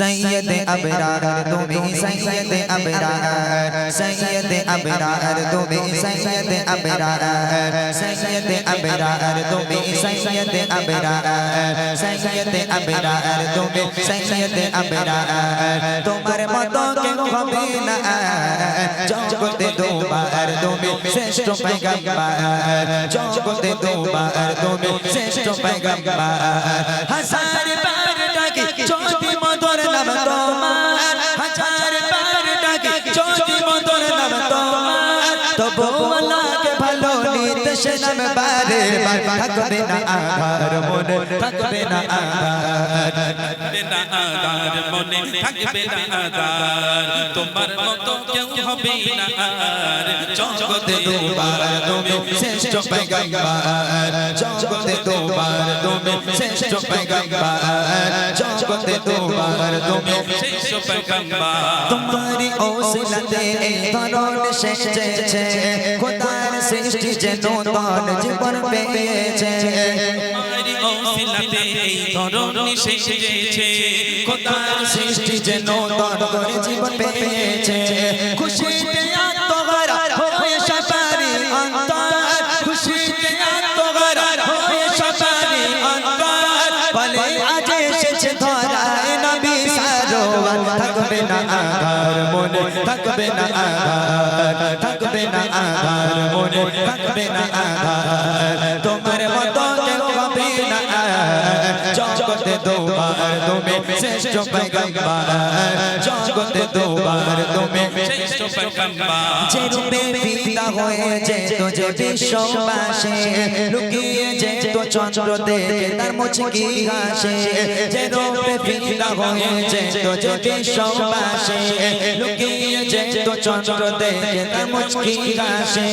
सैयद अबरार तुम्हें सैयद अबरार सैयद अबरार तुम्हें सैयद अबरार सैयद अबरार तुम्हें सैयद अबरार सैयद अबरार तुम्हें सैयद अबरार तुम्हारे मतों के হবে না জগতে দুবার তুমি শ্রেষ্ঠ পয়গম্বর জগতে দুবার তুমি শ্রেষ্ঠ পয়গম্বর হাজার বার ডাকি যদি মধুর নাম তোমার হাজার বার ডাকি যদি মধুর নাম তোমার তবু আল্লাহকে ভালো নিতে সে নাম বারে বার থাকবে না আধার মনে থাকবে না আধার থাকবে না আধার মনে থাকবে না আধার তোমার মতো কেউ হবে না আর জগতে দুবার তুমি শ্রেষ্ঠ পয়গম্বর জগতে দুবার তুমি শ্রেষ্ঠ পয়গম্বর জগতে দুবার তুমি শ্রেষ্ঠ পয়গম্বর তোমারি ওসিলাতে এই ধরন সেজেছে খোদার সৃষ্টি যে নূতন জীবন পেয়েছে তোমারি ওসিলাতে এই ধরন সেজেছে খোদার সৃষ্টি যে নূতন করে জীবন পেয়েছে খুশিতে আত্মহারা হয়ে সবারই অন্তর খুশিতে আত্মহারা হয়ে সবারই অন্তর বলে আজ এসেছে ধরায় নবী সারোয়ার থাকবে না আধার মনে থাকবে না আধার থাকবে না আধার মনে থাকবে না আধার তোমার মতো কেউ হবে না জগতে দুবার তুমি শ্রেষ্ঠ পয়গম্বর জগতে দুবার তুমি শ্রেষ্ঠ পয়গম্বর যে রূপে ফিদা হয়েছে তুঝে বিশ্ববাসী লুকিয়ে যেত চন্দ্র দেখে তার মুচকি হাসে যে রূপে ফিদা হয়েছে তুঝে বিশ্ববাসী লুকিয়ে যেত চন্দ্র দেখে তার মুচকি হাসে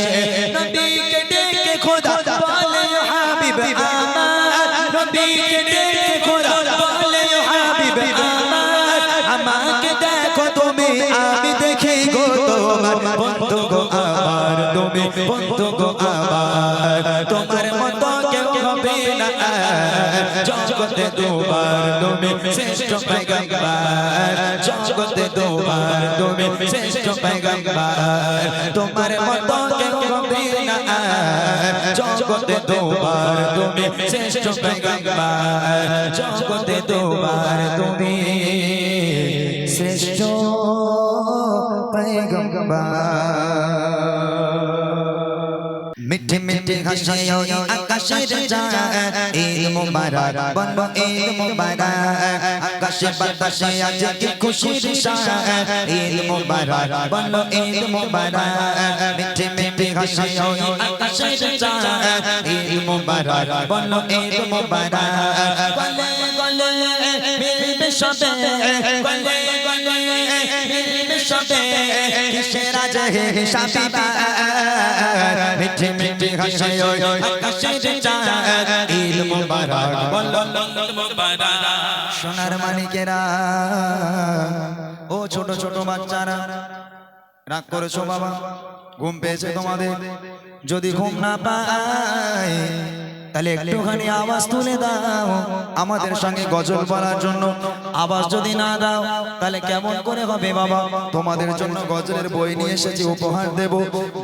নবীকে ডেকে খোদা বলে হাবিব আমার নবীকে ডেকে খোদা বলে হাবিব আমার আমাকে দেখো তুমি আমি দেখি গো তোমার বন্ধু গো আমার তুমি বন্ধু গো আমার তোমার মতো কেউ হবে না জগতে দুবার তুমি শ্রেষ্ঠ পয়গম্বর জগতে দুবার তুমি শ্রেষ্ঠ পয়গম্বর তোমার মতো কেউ হবে না জগতে দুবার তুমি শ্রেষ্ঠ পয়গম্বর জগতে দুবার তুমি শ্রেষ্ঠ মিঠে মিঠে হাসিও আকাশের চাঁদ ঈদ মুবারক বলো ঈদ মুবারক আকাশে বাতাসে আজ কি খুশির সাদ ঈদ মুবারক বলো ঈদ মুবারক মিঠে মিঠে হাসিও আকাশের চাঁদ ঈদ মুবারক বলো ঈদ মুবারক গলে গলে মিলবে সবে গলে গলে মিলবে সবে কিসের আজ হে শাবিবা মিঠে মিঠে হাসিও আকাশের চাঁদ ঈদ মুবারক বলো ঈদ মুবারক সোনার মানিকেরা ও ছোট ছোট বাচ্চারা রাগ করেছো বাবা ঘুম পেয়েছে তোমাদের যদি ঘুম না পায় তাহলে একটুখানি আওয়াজ তুলে দাও আমাদের সঙ্গে গজল বলার জন্য আওয়াজ যদি না দাও তাহলে কেমন করে হবে বাবা তোমাদের জন্য গজলের বই নিয়ে এসেছি উপহার দেব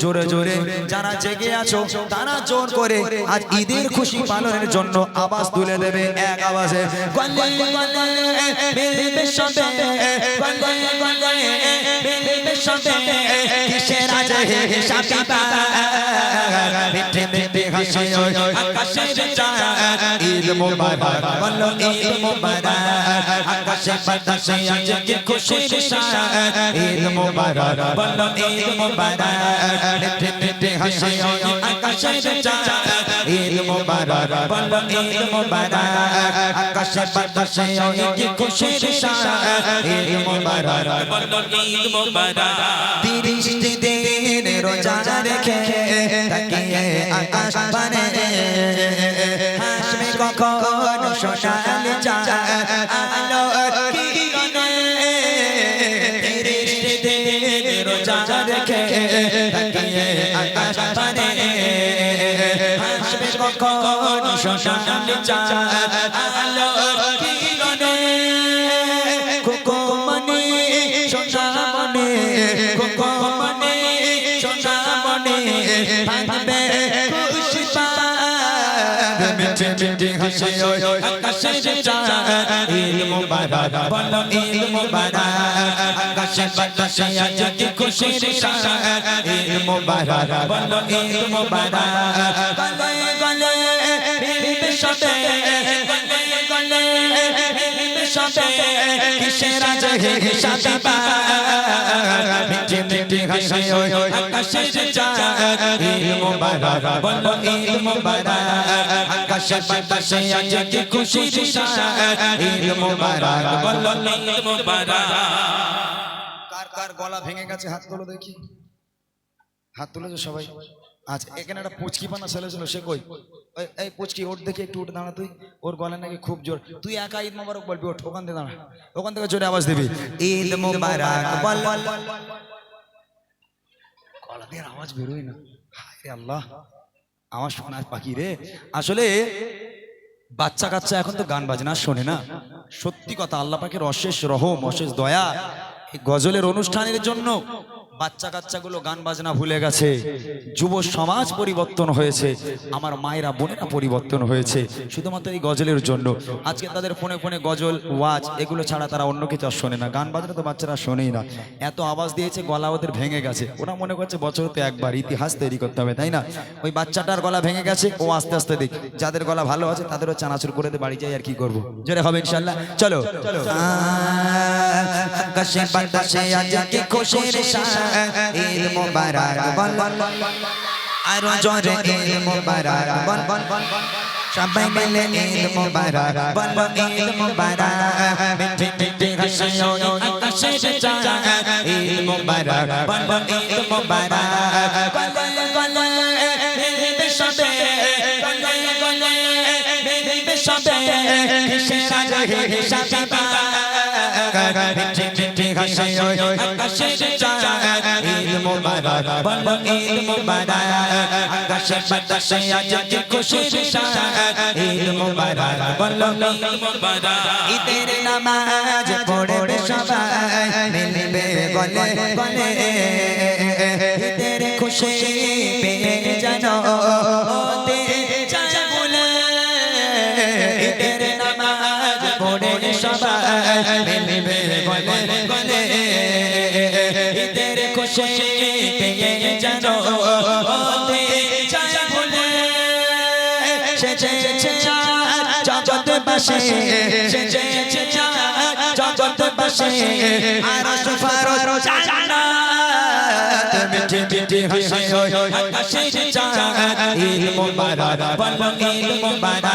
জোরে জোরে যারা জেগে আছো তারা জোর করে আজ ঈদের খুশি পালনের জন্য আওয়াজ তুলে দেবে এক আওয়াজে গলে গলে মিলবে সবে গলে গলে মিলবে সবে কিসের আজ হে শাবিবা মিঠে মিঠে হাসিও আকাশের চাঁদ ঈদ মুবারক বলো ঈদ মুবারক আকাশে বাতাসে আজ কি খুশির সাদ ঈদ মুবারক বলো ঈদ মুবারক মিঠে মিঠে হাসিও আকাশের চাঁদ ঈদ মুবারক বলো ঈদ মুবারক আকাশে বাতাসে আজ কি খুশির সাদ ঈদ মুবারক বলো ঈদ মুবারক 30 দিন রোজা রেখে তাকিয়ে আকাশ পানে হাসবে কখন সোনালি চাঁদ আলো কিরণে 30 দিন রোজা রেখে তাকিয়ে আকাশ পানে হাসবে কখন সোনালি চাঁদ আলো কিরণে হাসে ওই আকাশের চাঁদ ঈদ মুবারক বলো ঈদ মুবারক আকাশে বাতাসে আজ কি খুশির সাদ ঈদ মুবারক বলো ঈদ মুবারক গলে গলে ফিরবে সবে গলে গলে ফিরবে সবে কিসের আজ হিসাব মিঠে মিঠে হাসে ওই আকাশের চাঁদ ঈদ মুবারক বলো ঈদ মুবারক আকাশে বাতাসে আজ কি খুশির সাদ ঈদ মুবারক বলো ঈদ মুবারক কার কার গলা ভেঙে গেছে হাত তুলো দেখি হাত তুলেছো সবাই আচ্ছা এখানে একটা পুচকি পানা ছেলে ছিল সে কই এই পুচকি ওর দেখে একটু উঠে দাঁড়া তুই ওর গলা নাকি খুব জোর তুই একা ঈদ মোবারক বলবি ওঠ ওখান থেকে দাঁড়া ওখান থেকে জোরে আওয়াজ দিবি ঈদ মোবারক বল গলা দিয়ে আওয়াজ বেরোয় না হায় আল্লাহ আমার শোনার পাখি রে আসলে বাচ্চা কাচ্চা এখন তো গান বাজনা শোনে না সত্যি কথা আল্লাহ পাকের অশেষ রহম অশেষ দয়া এই গজলের অনুষ্ঠানের জন্য বাচ্চা কাচ্চাগুলো গান বাজনা ভুলে গেছে যুব সমাজ পরিবর্তন হয়েছে আমার মায়েরা বোনেরা পরিবর্তন হয়েছে শুধুমাত্র এই গজলের জন্য আজকে তাদের ফোনে ফোনে গজল ওয়াজ এগুলো ছাড়া তারা অন্য কিছু আর শোনে না গান বাজনা তো বাচ্চারা শোনেই না এত আওয়াজ দিয়েছে গলা ওদের ভেঙে গেছে ওরা মনে করছে বছরতে একবার ইতিহাস তৈরি করতে হবে তাই না ওই বাচ্চাটার গলা ভেঙে গেছে ও আস্তে আস্তে দেখ যাদের গলা ভালো আছে তাদেরও চানাচুর করে দিয়ে বাড়ি যাই আর কি করবো জোরে হবে ইনশাল্লাহ চলো আকাশে বাতাসে আজ কি খুশির সাদ ঈদ মুবারক বল আরো জোরে ঈদ মুবারক বল সবাই মিলে ঈদ মুবারক বল ঈদ মুবারক মিঠে মিঠে হাসে ওই আকাশের চাঁদ ঈদ মুবারক বল ঈদ মুবারক গলে গলে ফিরবে সবে গলে গলে ফিরবে সবে কিসের আজ হিসাব মিঠে মিঠে হাসে ওই আকাশের চাঁদ ঈদ মুবারক বলো ঈদ মুবারক আকাশে বাতাসে আজ কি খুশির সাদ ঈদ মুবারক বলো ঈদ মুবারক ঈদের নামাজ পড়বে সবাই মিলবে গলে গলে ঈদের খুশি পেয়ে জানো ওতে চায় বলে ঈদের নামাজ পড়বে সবাই মিলবে গলে গলে ঈদের খুশি পেয়ে জানো ওতে চায় বলে সেজেছে জগৎবাসী সেজেছে জগৎবাসী আরশ ফারশ জান্নাত মিঠে মিঠে হাসে ওই আকাশের চাঁদ ঈদ মুবারক বলো ঈদ মুবারক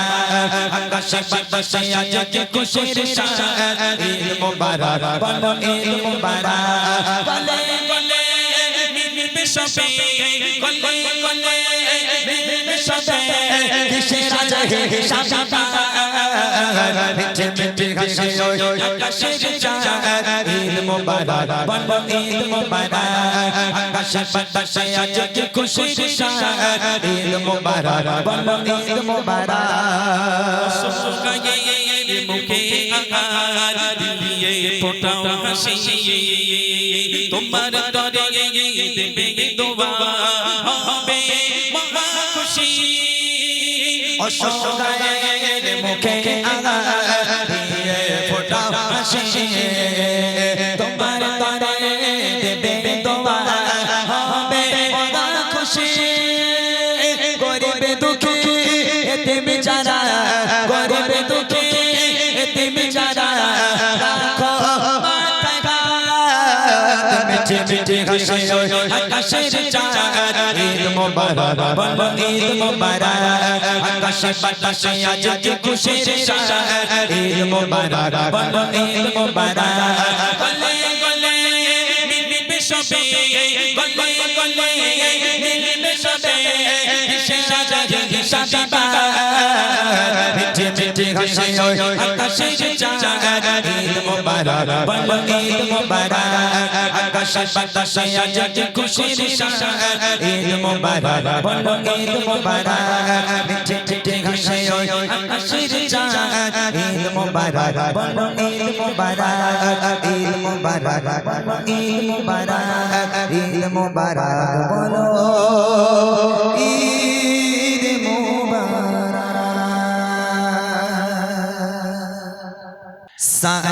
আকাশে বাতাসে আজ কি খুশির সাদ ঈদ মুবারক বলো ঈদ মুবারক গলে গলে ফিরবে সবে গলে গলে ফিরবে সবে কিসের আজ হিসাব মিঠে মিঠে হাসে ওই আকাশের চাঁদ ঈদ মুবারক বলো ঈদ মুবারক আকাশে বাতাসে আজ কি খুশির সাদ ঈদ মুবারক বলো ঈদ মুবারক সুগায়ে মুখে আকার দিয়ে ফোটাও হাসি তোমার তরে দেবে দোয়া হবে মহা খুশি অসহায়ের মুখে আকার দিয়ে ফোটাও হাসি তোমার তরে দেবে দোয়া হবে মহা খুশি গরিব দুঃখী এতিম যারা গরিব দুঃখী এতিম যারা রাখো মাথায় হাত মিঠে মিঠে হাসে ওই আকাশের চাঁদ ঈদ মুবারক বলো ঈদ মুবারক আকাশে বাতাসে আজ কি খুশির সাদ ঈদ মুবারক বলো ঈদ মুবারক গলে গলে মিলবে সবে গলে গলে মিলবে সবে কিসের আজ হিসাব মিঠে মিঠে হাসে ওই আকাশের চাঁদ ঈদ মুবারক বলো ঈদ মুবারক আকাশে বাতাসে আজ কি খুশির সাদ ঈদ মুবারক বলো ঈদ মুবারক মিঠে মিঠে হাসে ওই আকাশের চাঁদ ঈদ মুবারক বলো ঈদ মুবারক ঈদ মুবারক বলো ঈদ মুবারক ঈদ মুবারক বলো ঈদ মুবারক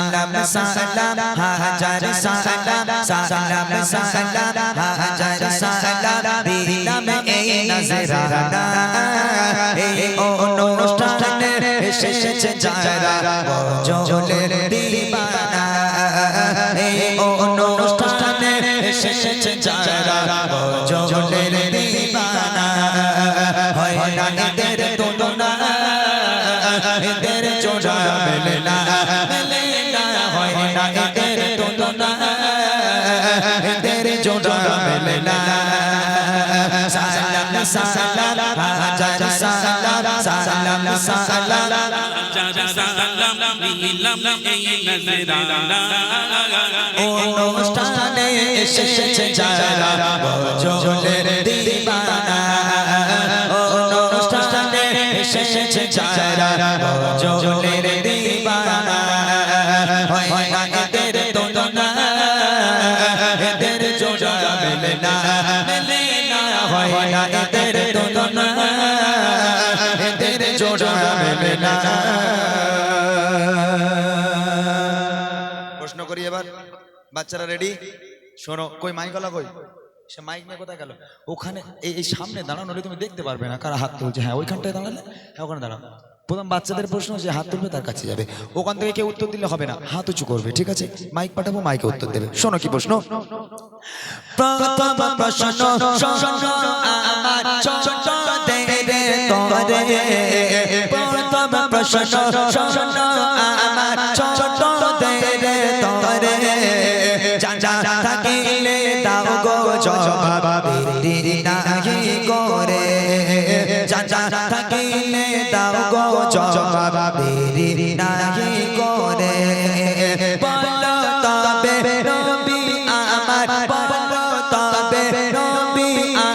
সালাম সালাম হাজার সালাম সালাম সালাম হাজার সালাম দিলাম এই নজরানা এই অনুষ্ঠানে এসেছে যারা বজলের দিবানা এই অনুষ্ঠানে এসেছে যারা বজলের দিবানা হয় না এদের তুলনা এদের জোড়া মেলে না হয় না এদের তুলনা এদের জোড়া মেলে না সালাম সালাম হাজার সালাম সালাম সালাম অনুষ্ঠানে এসেছে যারা বজলের দিবানা অনুষ্ঠানে এসেছে যারা বজলের দিবানা হয় না এদের তুলনা এদের জোড়া মেলে না হয় না এদের তুলনা এদের জোড়া মেলে না। প্রশ্ন করি এবার, বাচ্চারা রেডি? শোনো, কই মাইকওয়ালা কই? সে মাইক নিয়ে কোথায় গেল? ওখানে এই সামনে দাঁড়ানো তুমি দেখতে পারবে না কারা হাত তুলছে। হ্যাঁ ওইখানটায় দাঁড়ালে, হ্যাঁ ওখানে দাঁড়াও। প্রথম বাচ্চাদের প্রশ্ন, যে হাত তুলবে তার কাছে যাবে। ওখান থেকে কেউ উত্তর দিলে হবে না, হাত উঁচু করবে, ঠিক আছে? মাইক পাঠাবো, মাইকে উত্তর দেবে। শোনো কি প্রশ্ন। প্রথম প্রশ্ন শোনো আমার ছোট দেরে তোরে। প্রথম প্রশ্ন শোনো আমার ছোট দেরে তোরে। জানা থাকিলে দাও গো জবাব, দেরি নাহি করে। জানা থাকিলে দাও গো জবাব, দেরি নাহি করে। বলো তবে নবী আমার, বলো তবে নবী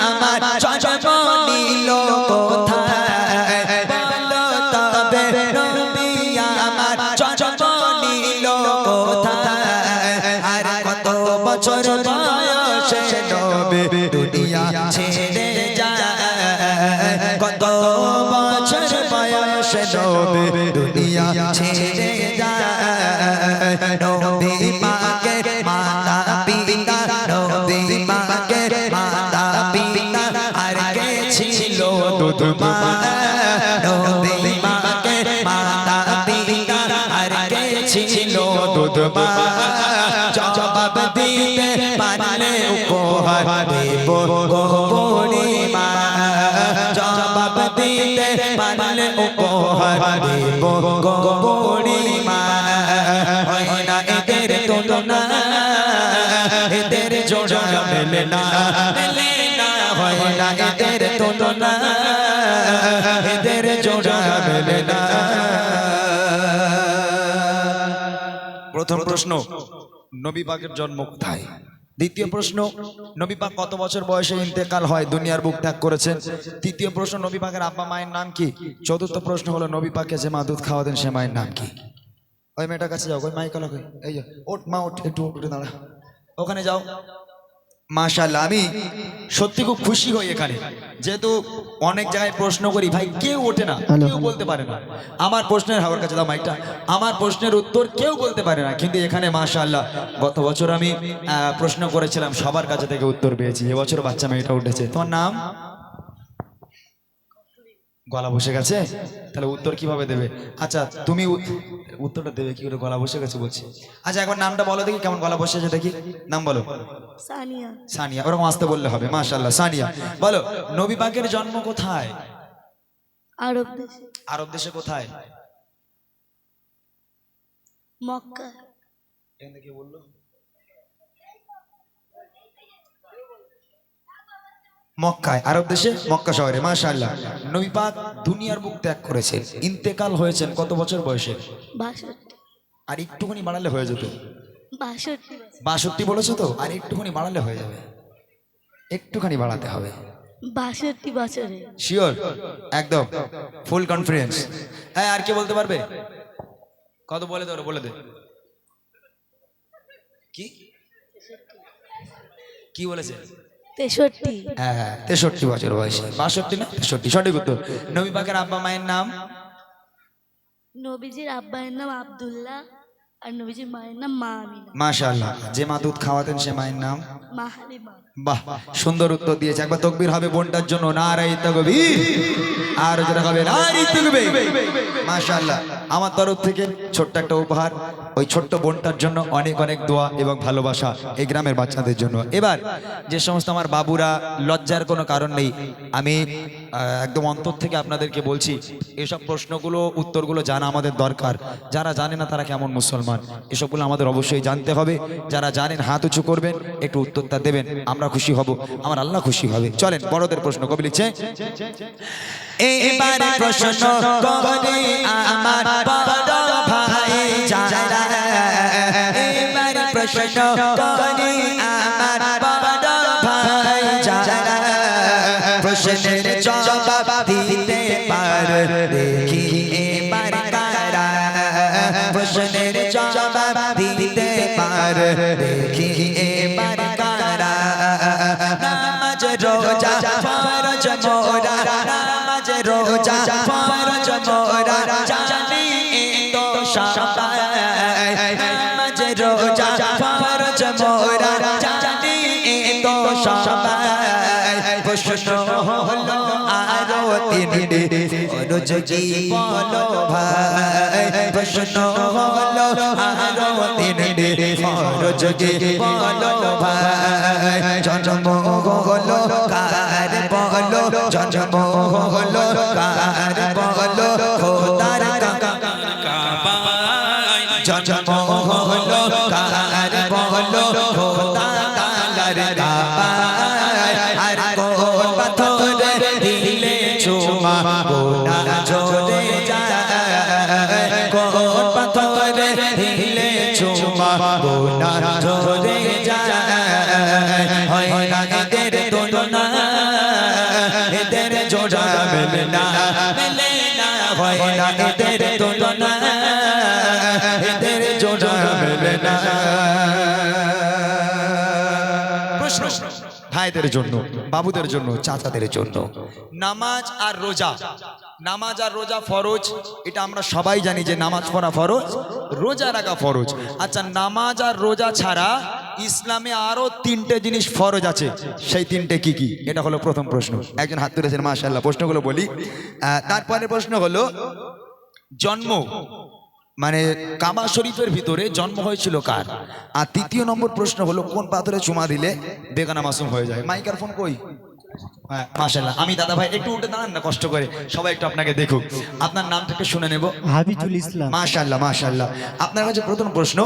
আমার জন্ম নিল কোথায়? বলো তবে নবী আমার জন্ম নিল কোথায়? আর কত বছর বয়সে নবী দুনিয়া ছেড়ে যায়? কত বছর বয়সে নবী দুনিয়া ছেড়ে যায়? নবী পাকের মাতা পিতা, নবী পাকের মাতা পিতা আর কে ছিল দুধ মা? নবী পাকের মাতা পিতা আর কে ছিল দুধ মা? জবাব দিতে পারলে উপহার দেব গো বুড়িমা। জবাব দিতে পারলে উপহার দেব গো বুড়িমা। হয় না এদের তুলনা এদের জোড়া মেলে না হয় না এদের তুলনা এদের জোড়া মেলে না। প্রথম প্রশ্ন, নবী পাকের জন্ম কোথায়? দ্বিতীয় প্রশ্ন, নবী পাক কত বছর বয়সে ইন্তেকাল হয়, দুনিয়ার বুক ত্যাগ করেছেন? তৃতীয় প্রশ্ন, নবী পাকের আব্বা মায়ের নাম কি? চতুর্থ প্রশ্ন হলো, নবী পাকে যে মা দুধ খাওয়াতেন সে মায়ের নাম কি? ওই মেয়েটার কাছে যাও, ওই মাইক কই? এই ওঠ মা, ওঠ, একটু উঠে দাঁড়া, ওখানে যাও। মাশাআল্লাহ, আমি সত্যি খুব খুশি হই এখানে, যেহেতু অনেক জায়গায় প্রশ্ন করি ভাই কেউ ওঠে না, কেউ বলতে পারে না। আমার প্রশ্নের, হাওয়ার কাছে দাও মাইকটা, আমার প্রশ্নের উত্তর কেউ বলতে পারে না, কিন্তু এখানে মাশাআল্লাহ গত বছর আমি প্রশ্ন করেছিলাম, সবার কাছে থেকে উত্তর পেয়েছি। এবছর বাচ্চা মেয়েটা উঠেছে। তোমার নাম? গলা বসে গেছে, তাহলে উত্তর কিভাবে দেবে? আচ্ছা তুমি উত্তরটা দেবে কি করে? গলা বসে গেছে বলছি। আচ্ছা একবার নামটা বলো দেখি, কেমন গলা বসে আছে দেখি। নাম বলো। সানিয়া। সানিয়া, ওরকম আসতে বললে হবে। মাশাআল্লাহ, সানিয়া বলো, নবী পাকের জন্ম কোথায়? আরব দেশে। আরব দেশে কোথায়? মক্কা। এখানে কে বললো? মক্কায়, আরব দেশে মক্কা শহরে। মাশাআল্লাহ, নবী পাক দুনিয়ার বুক ত্যাগ করেছেন, ইন্তেকাল হয়েছেন কত বছর বয়সে? 62। আর একটুখানি বাড়ালে হয়ে যেত। 62। 62 বলেছো তো, আর একটুখানি বাড়ালে হয়ে যাবে, একটুখানি বাড়াতে হবে। 62 বছরে। শিওর? একদম ফুল কনফিডেন্স। হ্যাঁ, আর কে বলতে পারবে? কত বলে দে, ওরা বলে দে। কি কি বলেছে? 63। হ্যাঁ 63 বছর বয়সে। 62 না 63, সঠিক উত্তর। নবী পাকের আব্বা মায়ের নাম? নবীজির আব্বায়ের নাম আব্দুল্লাহ আর নবীজির মায়ের নাম মা আমিনা। মাশাআল্লাহ। যে মা দুধ খাওয়াতেন সে মায়ের নাম? মা হালিমা। বাহ, সুন্দর উত্তর দিয়েছে। একবার তাকবীর হবে বোনটার জন্য, নারায়ে তাকবীর। আর যারা হবে নারায়ে তাকবীর। মাশাআল্লাহ। আমার তরফ থেকে ছোট্ট একটা উপহার ওই ছোট্ট বোনটার জন্য, অনেক অনেক দোয়া এবং ভালোবাসা এই গ্রামের বাচ্চাদের জন্য। এবার যে সমস্ত আমার বাবুরা, লজ্জার কোনো কারণ নেই, আমি একদম অন্তর থেকে আপনাদেরকে বলছি, এসব প্রশ্নগুলো উত্তরগুলো জানা আমাদের দরকার। যারা জানে না তারা কেমন মুসলমান, এসবগুলো আমাদের অবশ্যই জানতে হবে। যারা জানেন হাত উঁচু করবেন, একটু উত্তরটা দেবেন, আমরা খুশি হব, আমার আল্লাহ খুশি হবে। চলেন বড়দের প্রশ্ন। কবি লিখছে, এবারে প্রশ্ন করে আমার বড় ভাই যারা, এবারে প্রশ্ন করে আমার বড় ভাই যারা, প্রশ্নের জবাব দিতে পারে দেখি এবার কারা, প্রশ্নের জবাব দিতে পারে দেখি এবার কারা। নামাজ রোজা ফরজ মোরা, নামাজ রোজা ফরজ মোরা জানি তো সবাই, নামাজ রোজা ফরজ মোরা জানি তো সবাই। প্রশ্ন হলো আরো তিনটি ফরজ কি বলো ভাই, প্রশ্ন হলো আরো তিনটি ফরজ কি বলো ভাই। জন্ম হলো কার বলো, জন্ম হলো কার বলো, খোদার কাবায় জন্ম হলো কার বলো, খোদা তাআলার কাবায়। আর কোন পাথরে দিলে চুমা গোনা ঝরে যায়, কোন পাথরে দিলে চুমা গোনা ঝরে যায়। হয় না এদের তুলনা, এদের জোড়া মেলে না, মেলে না। হয় না এদের তুলনা, এদের জোড়া মেলে না। প্রশ্ন ভাইদের জন্য, বাবুদের জন্য, চাচাদের জন্য, নামাজ আর রোজা, নামাজ আর রোজা ফরজ, এটা আমরা সবাই জানি যে নামাজ পড়া ফরজ, রোজা রাখা ফরজ। আচ্ছা, নামাজ আর রোজা ছাড়া ইসলামে আরো তিনটে জিনিস ফরজ আছে, সেই তিনটে কি কি? এটা হলো প্রথম প্রশ্ন। একজন হাত তুলেছেন, মাশাআল্লাহ। প্রশ্নগুলো বলি। তারপরে প্রশ্ন হলো জন্ম, মানে কাবা শরীফের ভিতরে জন্ম হয়েছিল কার? আর তৃতীয় নম্বর প্রশ্ন হলো কোন পাথরে চুমা দিলে বেগানা মাসুম হয়ে যায়? মাইক্রোফোন কই? হ্যাঁ, মাশাআল্লাহ। আমি দাদা ভাই একটু উঠে দাঁড়ান না, কষ্ট করে, সবাই একটু আপনাকে দেখুক। আপনার নামটা একটু শুনে নেব। হাবিজুল ইসলাম। মাশাআল্লাহ, মাশাআল্লাহ। আপনার কাছে প্রথম প্রশ্ন,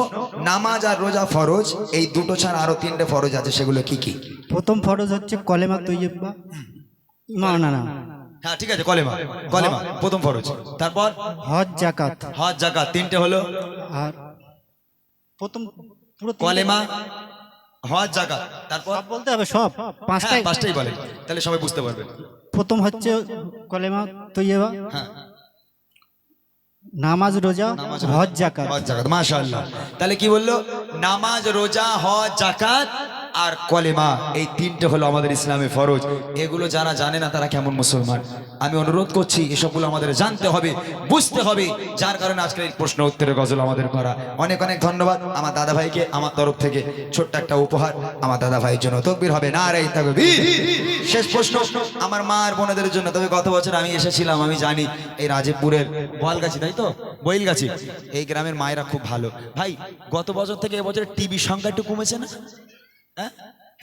নামাজ আর রোজা ফরজ, এই দুটো ছাড়া আরো তিনটে ফরজ আছে, সেগুলো কি কি? প্রথম ফরজ হচ্ছে কলেমা তৈয়বা। না না না, হ্যাঁ ঠিক আছে, কলেমা, কলেমা প্রথম ফরজ। তারপর হজ জাকাত। হজ যাকাত, তিনটে হলো। আর প্রথম পুরো কলেমা, হজ যাকাত, তারপর সব বলতে হবে, সব পাঁচটাই। পাঁচটাই বলেন, তাহলে সবাই বুঝতে পারবে। প্রথম হচ্ছে কলেমা তৈয়বা, হ্যাঁ, নামাজ রোজা, নামাজ, হজ জাকাত। হজ যাকাত, মাশাআল্লাহ। তাহলে কি বললো? নামাজ, রোজা, হজ, যাকাত আর কলেমা, এই তিনটে হলো আমাদের ইসলামে ফরজ। এগুলো যারা জানে না তারা কেমন মুসলমান? আমি অনুরোধ করছি এসবগুলো আমাদের জানতে হবে, বুঝতে হবে, যার কারণে আজকের এই প্রশ্ন উত্তরের গজল আমাদের করা। অনেক অনেক ধন্যবাদ আমার দাদা ভাইকে, আমার তরফ থেকে ছোট্ট একটা উপহার আমার দাদা ভাইয়ের জন্য। তাকবীর হবে, নারায়ে তাকবীর। শেষ প্রশ্ন আমার মা আর বোনেদের জন্য। তবে গত বছর আমি এসেছিলাম, আমি জানি এই রাজীবপুরের বলগাছি, তাই তো বইলগাছি, এই গ্রামের মায়েরা খুব ভালো। ভাই, গত বছর থেকে এবছর টিভি সংখ্যা একটু কমেছে না?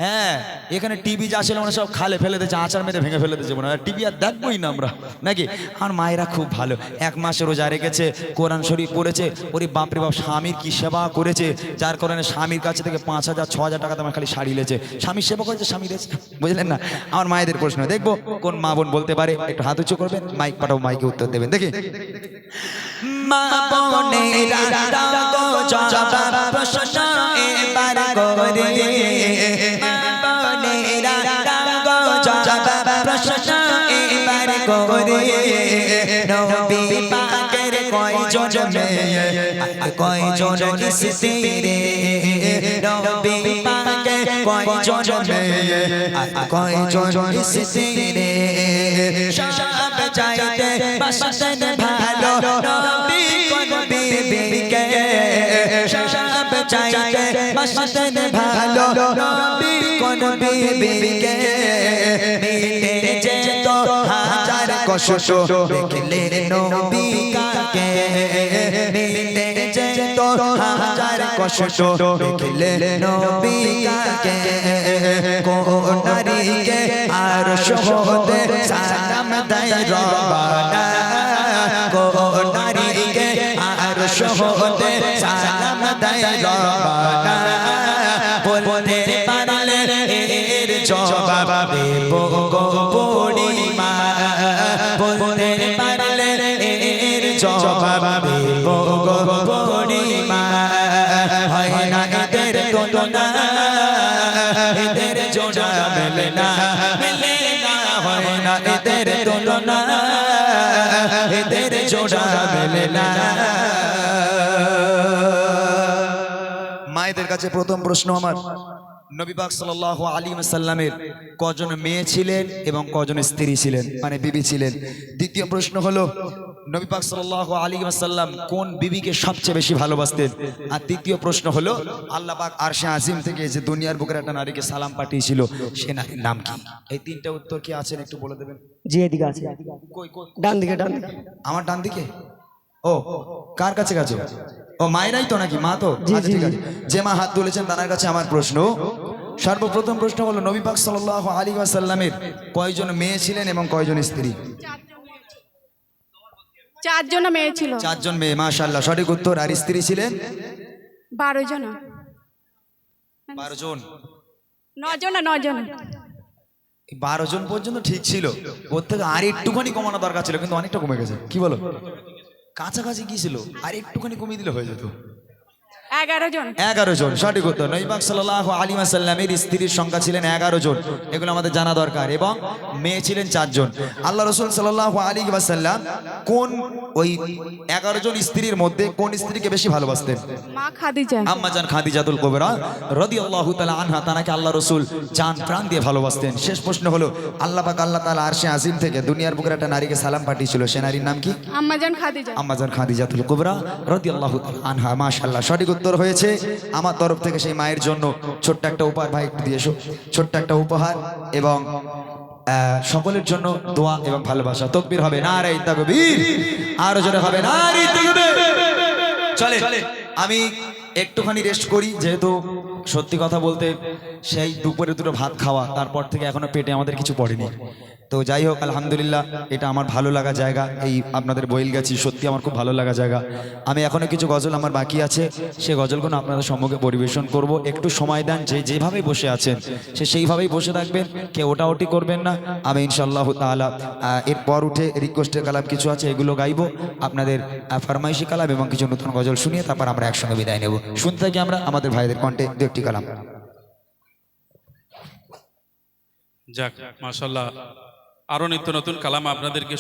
হ্যাঁ, এখানে টিভি যা ছিল মানে সব খালে ফেলে দিয়েছে, আচার মেরে ভেঙে ফেলে দিয়েছে, মনে হয় টিভি আর দেখবোই না আমরা, নাকি? আর মায়েরা খুব ভালো, 1 মাস রোজা রেখেছে, কোরআন শরীফ পড়েছে, ওরে বাপরে বাপ, স্বামীর কি সেবা করেছে, যার কারণে স্বামীর কাছে থেকে 5,000 6,000 টাকা তোমার খালি শাড়ি লেছে, স্বামীর সেবা করেছে, স্বামী রেছে, বুঝলেন না? আমার মায়েদের প্রশ্ন দেখবো কোন মা বোন বলতে পারে, একটু হাত উঁচু করবেন, মাইক পাঠাবো, মাইকে উত্তর দেবেন, দেখি। মা বোনেরা দাও জবাব, প্রশ্ন এবার করে, মা বোনেরা দাও জবাব, প্রশ্ন এবার করে। নবী পাকের কয়জন মেয়ে, কয়জন স্ত্রী, নবী পাকের কয়জন মেয়ে, কয়জন স্ত্রী, সব চাইতে বাসতেন ভালো নবী কোন বিবিকে সব চাইতে বাসতেন ভালো নবী কোন বিবিকে মিটে যেত হাজার কষ্ট দেখলে নবী কাকে মিটে যেত হাজার কষ্ট দেখলে নবী কাকে কোন নারীকে আর শহদে সালাম দেয় রবানা কোন নারীকে আর শহদে সালাম দেয় রবানা বলতে পারলে এর জবাব দেব গো বুড়িমা বলতে পারলে এর জবাব দেব গো বুড়িমা হয় না এদের তুলনা এদের জোড়া মেলে না হয় না এদের তুলনা এদের জোড়া মেলে না। মায়েদের কাছে প্রথম প্রশ্ন আমার, নবী পাক সাল্লাল্লাহু আলাইহি ওয়াসাল্লামের কজন মেয়ে ছিলেন এবং কজন স্ত্রী ছিলেন, মানে বিবি ছিলেন? দ্বিতীয় প্রশ্ন হলো, নবী পাক সাল্লাল্লাহু আলাইহি ওয়াসাল্লাম কোন বিবিকে সবচেয়ে বেশি ভালোবাসতেন? আর তৃতীয় প্রশ্ন হলো, আল্লাহ পাক আরশে আজিম থেকে যে দুনিয়ার বুকের একটা নারীকে সালাম পাঠিয়েছিল সে নারীর নাম কি? এই তিনটা উত্তর কি আছেন একটু বলে দেবেন? জি এদিকে আছে, কই কই? ডান দিকে ডান দিকে। আমার ডান দিকে? ও কার কাছে কাছে? ও মায়েরাই তো নাকি? মা তো? আচ্ছা, ঠিক আছে। যে মা হাত তুলেছেন তার কাছে আমার প্রশ্ন, সর্বপ্রথম প্রশ্ন হলো, নবী পাক সাল্লাল্লাহু আলাইহি ওয়াসাল্লামের কয়জন মেয়ে ছিলেন এবং কয়জন স্ত্রী? চারজন মেয়ে ছিল। চারজন মেয়ে, মাশাআল্লাহ, সঠিক উত্তর। আর স্ত্রী ছিলেন 12 জন। 12 জন। 9 জন 9 জন। 12 জন পর্যন্ত ঠিক ছিল, ওর থেকে আর একটুখানি কমানো দরকার ছিল, কিন্তু অনেকটা কমে গেছে। কি বলো? কাছাকাছি কি ছিল, আর একটুখানি কমিয়ে দিলে হয়ে যেত। 11 জন। 11 জন, সঠিক উত্তর। নবী পাক সাল্লাল্লাহু আলাইহি ওয়াসাল্লামের স্ত্রীর সংখ্যা ছিলেন 11 জন, এগুলো আমাদের জানা দরকার। এবং মেয়ে ছিলেন 4 জন। আল্লাহ রাসূল সাল্লাল্লাহু আলাইহি ওয়াসাল্লাম কোন ওই 11 জন স্ত্রীর মধ্যে কোন স্ত্রীকে বেশি ভালোবাসতেন? মা খাদিজা। আম্মা জান খাদিজাতুল কুবরা রাদিয়াল্লাহু তাআলা আনহা, তাকে আল্লাহ রাসূল জান প্রাণ দিয়ে ভালোবাসতেন। শেষ প্রশ্ন হলো, আল্লাহ পাক আল্লাহ তাআলা আরশে আজিম থেকে দুনিয়ার বুকের একটা নারীকে সালাম পাঠিয়েছিল, সে নারীর নাম কি? আম্মা জান খাদিজা। আম্মা জান খাদিজাতুল কুবরা রাদিয়াল্লাহু তাআলা আনহা। মাশাআল্লাহ, সঠিক উত্তর হয়েছে। আমার তরফ থেকে সেই মায়ের জন্য ছোট্ট একটা উপহার, ভাই একটু দিয়ে এসো, ছোট্ট একটা উপহার, এবং সকলের জন্য দোয়া এবং ভালোবাসা। তাকবীর হবে, নারে তাকবীর, আরো জোরে হবে নারে তাকবীর। চলে আমি একটুখানি রেস্ট করি, যেহেতু সত্যি কথা বলতে সেই দুপুরে দুটো ভাত খাওয়া, তারপর থেকে এখনো পেটে আমাদের কিছু পড়েনি। তো যাই হোক, আলহামদুলিল্লাহ, এটা আমার ভালো লাগা জায়গা। এই আপনাদের বইলগাছি সত্যি আমার খুব ভালো লাগা জায়গা। আমি এখনো কিছু গজল আমার বাকি আছে, সে গজলগুলো আপনাদের সম্মুখে পরিবেশন করব। একটু সময় দেন, যেভাবে বসে আছেন সে সেইভাবেই বসে থাকবেন, কেউ ওটাওটি করবেন না। আমি ইনশাআল্লাহ তাআলা এরপর উঠে রিকোয়েস্টের কালাম কিছু আছে, এগুলো গাইবো, আপনাদের ফরমাইশি কালাম এবং কিছু নতুন গজল শুনিয়ে তারপর আমরা একসঙ্গে বিদায় নেব। শুনতে থাকি আমরা আমাদের ভাইদের কণ্ঠে দু একটি কালাম। যাক, মাশাআল্লাহ, আরো নিত্য নতুন কালাম আপনাদেরকে